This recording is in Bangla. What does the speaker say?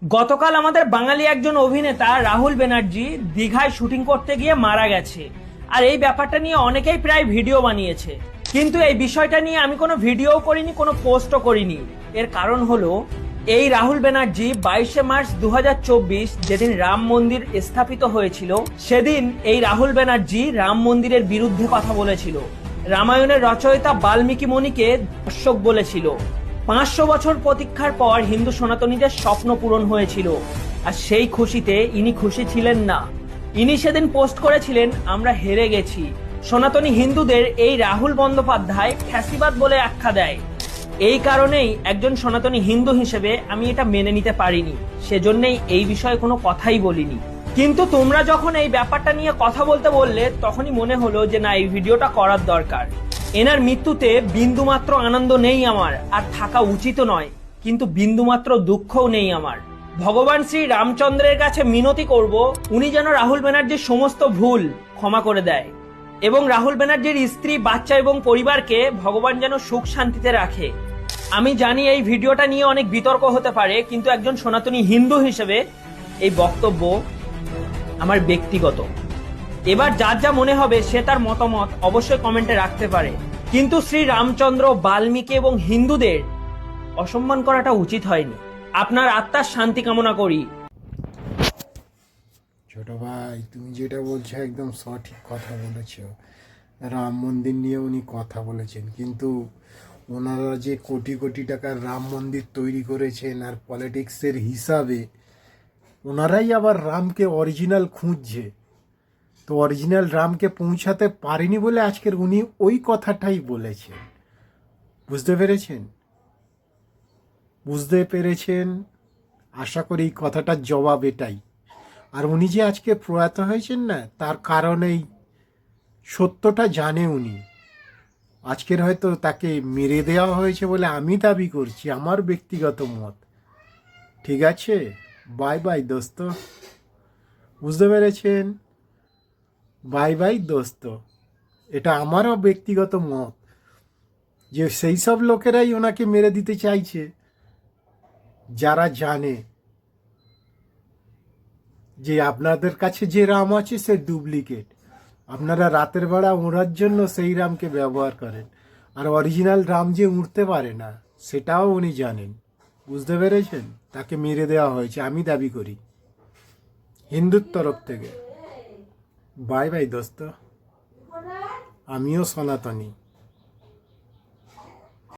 গতকাল আমাদের বাঙালি একজন অভিনেতা রাহুল ব্যানার্জি দীঘায় শুটিং করতে গিয়ে মারা গেছে। আর এই ব্যাপারটা নিয়ে অনেকেই প্রায় ভিডিও বানিয়েছে, কিন্তু এই বিষয়টা নিয়ে আমি কোনো ভিডিও করিনি, কোনো পোস্টও করিনি। এর কারণ হলো, এই রাহুল ব্যানার্জি 22শে মার্চ 2024 যেদিন রাম মন্দির স্থাপিত হয়েছিল, সেদিন এই রাহুল ব্যানার্জি রাম মন্দিরের বিরুদ্ধে কথা বলেছিল। রামায়ণের রচয়িতা বাল্মীকি মুনিকে দর্শক বলেছিল। 500 বছর প্রতীক্ষার পর হিন্দু সনাতনীদের স্বপ্ন পূরণ হয়েছিল, আর সেই খুশিতে ইনি খুশি ছিলেন না। ইনি সেদিন পোস্ট করেছিলেন, আমরা হেরে গেছি। সনাতনী হিন্দুদের এই রাহুল বন্দ্যোপাধ্যায় ফ্যাসিবাদ বলে আখ্যা দেয়। এই কারণেই একজন সনাতনী হিন্দু হিসেবে আমি এটা মেনে নিতে পারিনি, সেজন্যই এই বিষয়ে কোনো কথাই বলিনি। কিন্তু তোমরা যখন এই ব্যাপারটা নিয়ে কথা বলতে বললে, তখনই মনে হলো যে না, এই ভিডিওটা করার দরকার। এনার মৃত্যুতে বিন্দুমাত্র আনন্দ নেই আমার, আর থাকা উচিত নয়, কিন্তু বিন্দুমাত্র দুঃখও নেই আমার। ভগবান শ্রী রামচন্দ্রের কাছে মিনতি করব, উনি যেন রাহুল ব্যানার্জির সমস্ত ভুল ক্ষমা করে দেয়, এবং রাহুল ব্যানার্জির স্ত্রী, বাচ্চা এবং পরিবারকে ভগবান যেন সুখ শান্তিতে রাখে। আমি জানি এই ভিডিওটা নিয়ে অনেক বিতর্ক হতে পারে, কিন্তু একজন সনাতনী হিন্দু হিসেবে এই বক্তব্য আমার ব্যক্তিগত। এবার যার যা মনে হবে সে তার মতামত অবশ্যই কমেন্টে রাখতে পারে, কিন্তু শ্রী রামচন্দ্র, বাল্মীকি এবং হিন্দুদের অসম্মান করাটা উচিত হয়নি। আপনার আত্মার শান্তি কামনা করি। ছোট ভাই, তুমি যেটা বলছো একদম সঠিক কথা বলেছ। রাম মন্দির নিয়ে উনি কথা বলেছেন, কিন্তু ওনারা যে কোটি কোটি টাকার রাম মন্দির তৈরি করেছেন, আর পলিটিক্সের হিসাবে ওনারাই আবার রামকে অরিজিনাল খুঁজছে। তো অরিজিনাল রামকে পৌঁছাতে পারেনি বলে আজকের উনি ওই কথাটাই বলেছেন। বুঝতে পেরেছেন? বুঝতে পেরেছেন? আশা করি এই কথাটার জবাব এটাই। আর উনি যে আজকে প্রয়াত হয়েছেন না, তার কারণেই সত্যটা জানে উনি। আজকের হয়তো তাকে মেরে দেওয়া হয়েছে বলে আমি দাবি করছি, আমার ব্যক্তিগত মত। ঠিক আছে, বাই বাই দোস্ত। বুঝতে পেরেছেন? বাই বাই দোস্ত। এটা আমারও ব্যক্তিগত মত যে সেই সব লোকেরাই ওনাকে মেরে দিতে চাইছে যারা জানে যে আপনাদের কাছে যে রাম আছে সে ডুপ্লিকেট। আপনারা রাতের বেলা ওড়ার জন্য সেই রামকে ব্যবহার করেন, আর অরিজিনাল রাম যে উড়তে পারে না সেটাও উনি জানেন। বুঝতে পেরেছেন? তাকে মেরে দেওয়া হয়েছে আমি দাবি করি হিন্দুর তরফ থেকে। বাই বাই দোস্ত, আমিও সনাতনী।